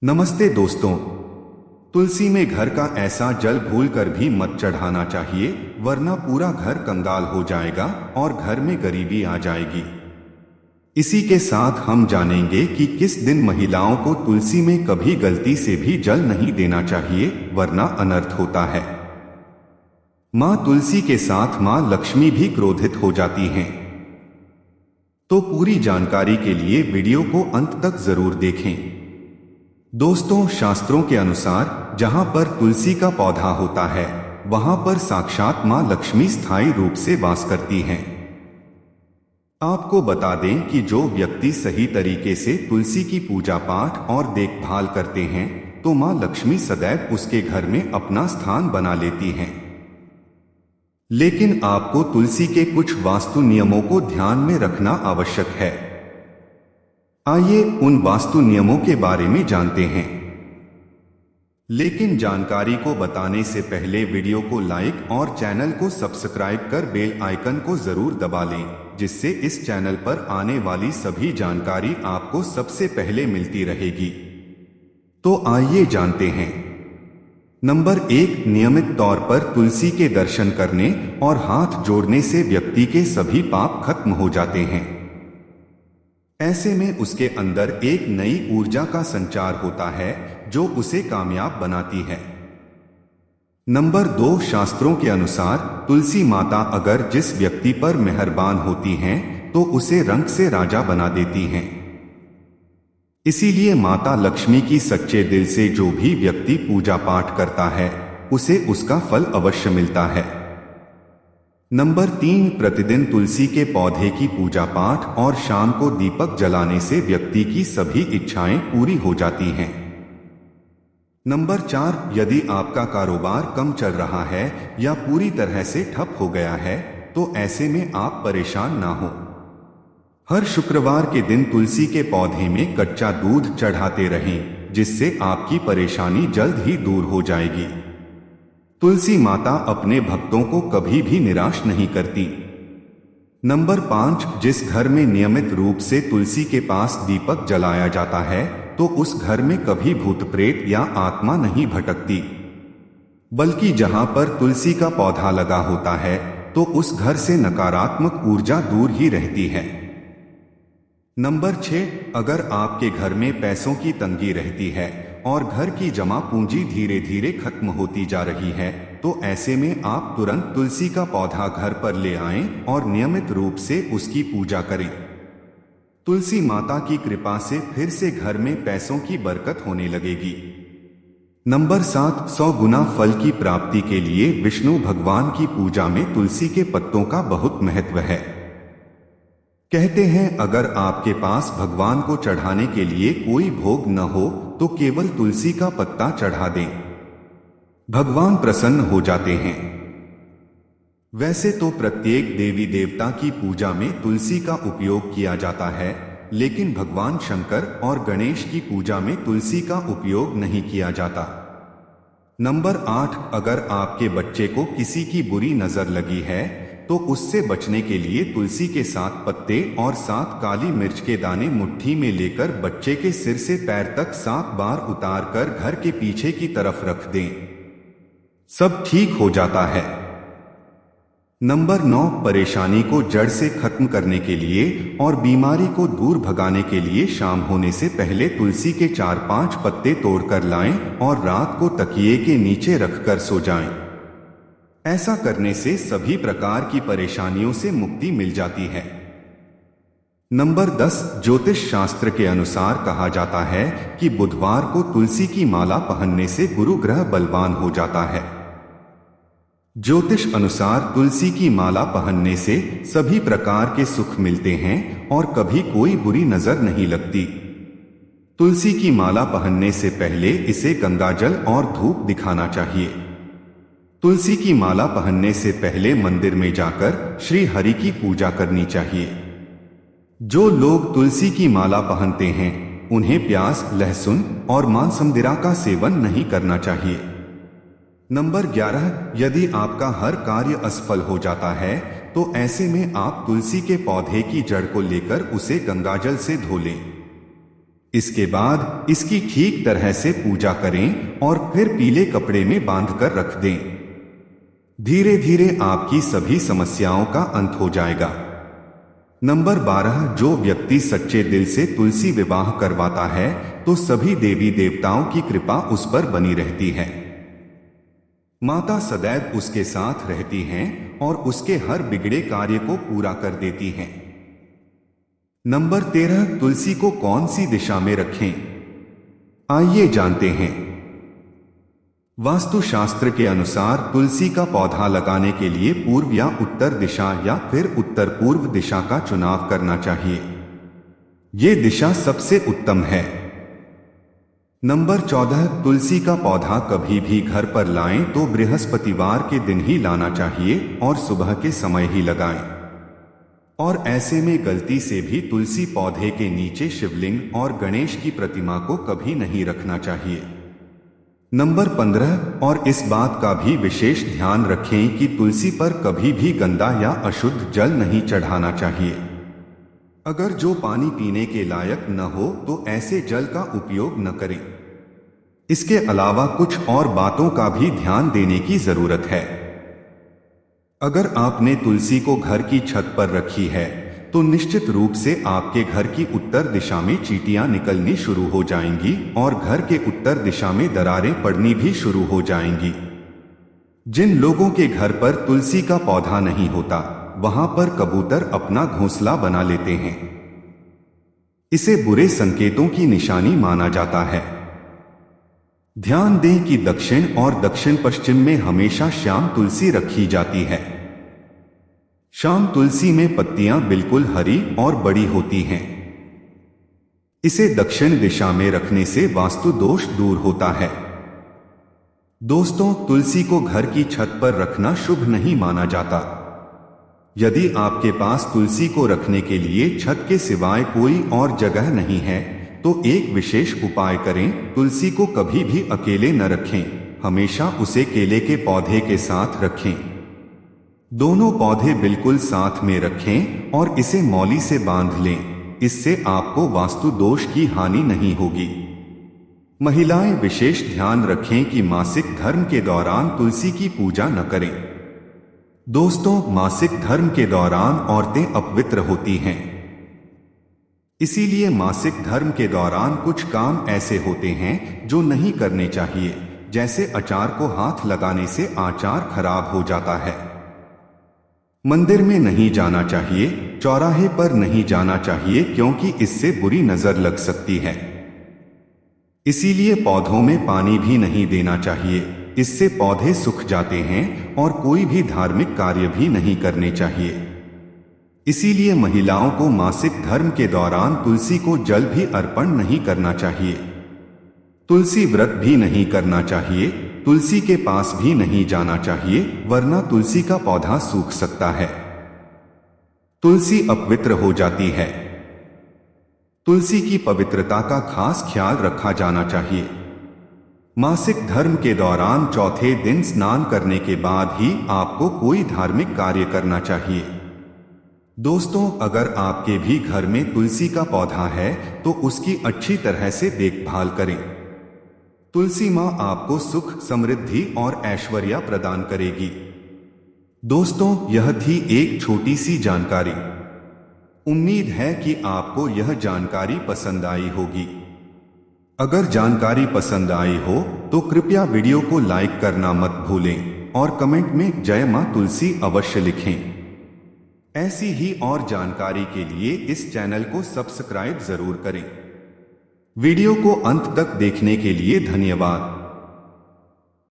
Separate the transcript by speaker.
Speaker 1: नमस्ते दोस्तों। तुलसी में घर का ऐसा जल भूल कर भी मत चढ़ाना चाहिए, वरना पूरा घर कंगाल हो जाएगा और घर में गरीबी आ जाएगी। इसी के साथ हम जानेंगे कि किस दिन महिलाओं को तुलसी में कभी गलती से भी जल नहीं देना चाहिए, वरना अनर्थ होता है। माँ तुलसी के साथ माँ लक्ष्मी भी क्रोधित हो जाती हैं। तो पूरी जानकारी के लिए वीडियो को अंत तक जरूर देखें। दोस्तों, शास्त्रों के अनुसार जहां पर तुलसी का पौधा होता है, वहां पर साक्षात मां लक्ष्मी स्थायी रूप से वास करती हैं। आपको बता दें कि जो व्यक्ति सही तरीके से तुलसी की पूजा पाठ और देखभाल करते हैं, तो मां लक्ष्मी सदैव उसके घर में अपना स्थान बना लेती हैं। लेकिन आपको तुलसी के कुछ वास्तु नियमों को ध्यान में रखना आवश्यक है। आइए उन वास्तु नियमों के बारे में जानते हैं। लेकिन जानकारी को बताने से पहले वीडियो को लाइक और चैनल को सब्सक्राइब कर बेल आइकन को जरूर दबा लें, जिससे इस चैनल पर आने वाली सभी जानकारी आपको सबसे पहले मिलती रहेगी। तो आइए जानते हैं। नंबर 1, नियमित तौर पर तुलसी के दर्शन करने और हाथ जोड़ने से व्यक्ति के सभी पाप खत्म हो जाते हैं। ऐसे में उसके अंदर एक नई ऊर्जा का संचार होता है, जो उसे कामयाब बनाती है। नंबर 2, शास्त्रों के अनुसार तुलसी माता अगर जिस व्यक्ति पर मेहरबान होती हैं, तो उसे रंक से राजा बना देती हैं। इसीलिए माता लक्ष्मी की सच्चे दिल से जो भी व्यक्ति पूजा पाठ करता है, उसे उसका फल अवश्य मिलता है। नंबर 3, प्रतिदिन तुलसी के पौधे की पूजा पाठ और शाम को दीपक जलाने से व्यक्ति की सभी इच्छाएं पूरी हो जाती हैं। नंबर 4, यदि आपका कारोबार कम चल रहा है या पूरी तरह से ठप हो गया है, तो ऐसे में आप परेशान ना हो। हर शुक्रवार के दिन तुलसी के पौधे में कच्चा दूध चढ़ाते रहें, जिससे आपकी परेशानी जल्द ही दूर हो जाएगी। तुलसी माता अपने भक्तों को कभी भी निराश नहीं करती। नंबर 5, जिस घर में नियमित रूप से तुलसी के पास दीपक जलाया जाता है, तो उस घर में कभी भूत प्रेत या आत्मा नहीं भटकती, बल्कि जहां पर तुलसी का पौधा लगा होता है, तो उस घर से नकारात्मक ऊर्जा दूर ही रहती है। नंबर 6, अगर आपके घर में पैसों की तंगी रहती है और घर की जमा पूंजी धीरे धीरे खत्म होती जा रही है, तो ऐसे में आप तुरंत तुलसी का पौधा घर पर ले आएं और नियमित रूप से उसकी पूजा करें। तुलसी माता की कृपा से फिर से घर में पैसों की बरकत होने लगेगी। नंबर 7, 100 गुना फल की प्राप्ति के लिए विष्णु भगवान की पूजा में तुलसी के पत्तों का बहुत महत्व है। कहते हैं, अगर आपके पास भगवान को चढ़ाने के लिए कोई भोग न हो, तो केवल तुलसी का पत्ता चढ़ा दें, भगवान प्रसन्न हो जाते हैं। वैसे तो प्रत्येक देवी देवता की पूजा में तुलसी का उपयोग किया जाता है, लेकिन भगवान शंकर और गणेश की पूजा में तुलसी का उपयोग नहीं किया जाता। नंबर 8, अगर आपके बच्चे को किसी की बुरी नजर लगी है, तो उससे बचने के लिए तुलसी के 7 पत्ते और 7 काली मिर्च के दाने मुट्ठी में लेकर बच्चे के सिर से पैर तक 7 बार उतार कर घर के पीछे की तरफ रख दें, सब ठीक हो जाता है। नंबर 9, परेशानी को जड़ से खत्म करने के लिए और बीमारी को दूर भगाने के लिए शाम होने से पहले तुलसी के 4-5 पत्ते तोड़कर लाएं और रात को तकिए के नीचे रखकर सो जाएं। ऐसा करने से सभी प्रकार की परेशानियों से मुक्ति मिल जाती है। नंबर 10, ज्योतिष शास्त्र के अनुसार कहा जाता है कि बुधवार को तुलसी की माला पहनने से गुरु ग्रह बलवान हो जाता है। ज्योतिष अनुसार तुलसी की माला पहनने से सभी प्रकार के सुख मिलते हैं और कभी कोई बुरी नजर नहीं लगती। तुलसी की माला पहनने से पहले इसे गंगाजल और धूप दिखाना चाहिए। तुलसी की माला पहनने से पहले मंदिर में जाकर श्री हरि की पूजा करनी चाहिए। जो लोग तुलसी की माला पहनते हैं, उन्हें प्याज, लहसुन और मांस मदिरा का सेवन नहीं करना चाहिए। नंबर 11, यदि आपका हर कार्य असफल हो जाता है, तो ऐसे में आप तुलसी के पौधे की जड़ को लेकर उसे गंगाजल से धो लें। इसके बाद इसकी ठीक तरह से पूजा करें और फिर पीले कपड़े में बांधकर रख दें। धीरे धीरे आपकी सभी समस्याओं का अंत हो जाएगा। नंबर 12, जो व्यक्ति सच्चे दिल से तुलसी विवाह करवाता है तो सभी देवी देवताओं की कृपा उस पर बनी रहती है। माता सदैव उसके साथ रहती हैं और उसके हर बिगड़े कार्य को पूरा कर देती हैं। नंबर 13, तुलसी को कौन सी दिशा में रखें? आइए जानते हैं। वास्तुशास्त्र के अनुसार तुलसी का पौधा लगाने के लिए पूर्व या उत्तर दिशा या फिर उत्तर पूर्व दिशा का चुनाव करना चाहिए। ये दिशा सबसे उत्तम है। नंबर 14, तुलसी का पौधा कभी भी घर पर लाएं तो बृहस्पतिवार के दिन ही लाना चाहिए और सुबह के समय ही लगाएं। और ऐसे में गलती से भी तुलसी पौधे के नीचे शिवलिंग और गणेश की प्रतिमा को कभी नहीं रखना चाहिए। नंबर 15, और इस बात का भी विशेष ध्यान रखें कि तुलसी पर कभी भी गंदा या अशुद्ध जल नहीं चढ़ाना चाहिए। अगर जो पानी पीने के लायक न हो तो ऐसे जल का उपयोग न करें। इसके अलावा कुछ और बातों का भी ध्यान देने की जरूरत है। अगर आपने तुलसी को घर की छत पर रखी है तो निश्चित रूप से आपके घर की उत्तर दिशा में चींटियां निकलनी शुरू हो जाएंगी और घर के उत्तर दिशा में दरारें पड़नी भी शुरू हो जाएंगी। जिन लोगों के घर पर तुलसी का पौधा नहीं होता वहां पर कबूतर अपना घोंसला बना लेते हैं। इसे बुरे संकेतों की निशानी माना जाता है। ध्यान दें कि दक्षिण और दक्षिण पश्चिम में हमेशा श्याम तुलसी रखी जाती है। श्याम तुलसी में पत्तियां बिल्कुल हरी और बड़ी होती हैं। इसे दक्षिण दिशा में रखने से वास्तु दोष दूर होता है। दोस्तों, तुलसी को घर की छत पर रखना शुभ नहीं माना जाता। यदि आपके पास तुलसी को रखने के लिए छत के सिवाय कोई और जगह नहीं है तो एक विशेष उपाय करें। तुलसी को कभी भी अकेले न रखें, हमेशा उसे केले के पौधे के साथ रखें। दोनों पौधे बिल्कुल साथ में रखें और इसे मौली से बांध लें। इससे आपको वास्तु दोष की हानि नहीं होगी। महिलाएं विशेष ध्यान रखें कि मासिक धर्म के दौरान तुलसी की पूजा न करें। दोस्तों, मासिक धर्म के दौरान औरतें अपवित्र होती हैं। इसीलिए मासिक धर्म के दौरान कुछ काम ऐसे होते हैं जो नहीं करने चाहिए, जैसे अचार को हाथ लगाने से आचार खराब हो जाता है। मंदिर में नहीं जाना चाहिए, चौराहे पर नहीं जाना चाहिए क्योंकि इससे बुरी नजर लग सकती है। इसीलिए पौधों में पानी भी नहीं देना चाहिए, इससे पौधे सूख जाते हैं और कोई भी धार्मिक कार्य भी नहीं करने चाहिए। इसीलिए महिलाओं को मासिक धर्म के दौरान तुलसी को जल भी अर्पण नहीं करना चाहिए। तुलसी व्रत भी नहीं करना चाहिए, तुलसी के पास भी नहीं जाना चाहिए, वरना तुलसी का पौधा सूख सकता है। तुलसी अपवित्र हो जाती है। तुलसी की पवित्रता का खास ख्याल रखा जाना चाहिए। मासिक धर्म के दौरान चौथे दिन स्नान करने के बाद ही आपको कोई धार्मिक कार्य करना चाहिए। दोस्तों, अगर आपके भी घर में तुलसी का पौधा है तो उसकी अच्छी तरह से देखभाल करें। तुलसी माँ आपको सुख, समृद्धि और ऐश्वर्य प्रदान करेगी। दोस्तों, यह थी एक छोटी सी जानकारी। उम्मीद है कि आपको यह जानकारी पसंद आई होगी। अगर जानकारी पसंद आई हो तो कृपया वीडियो को लाइक करना मत भूलें और कमेंट में जय मां तुलसी अवश्य लिखें। ऐसी ही और जानकारी के लिए इस चैनल को सब्सक्राइब जरूर करें। वीडियो को अंत तक देखने के लिए धन्यवाद।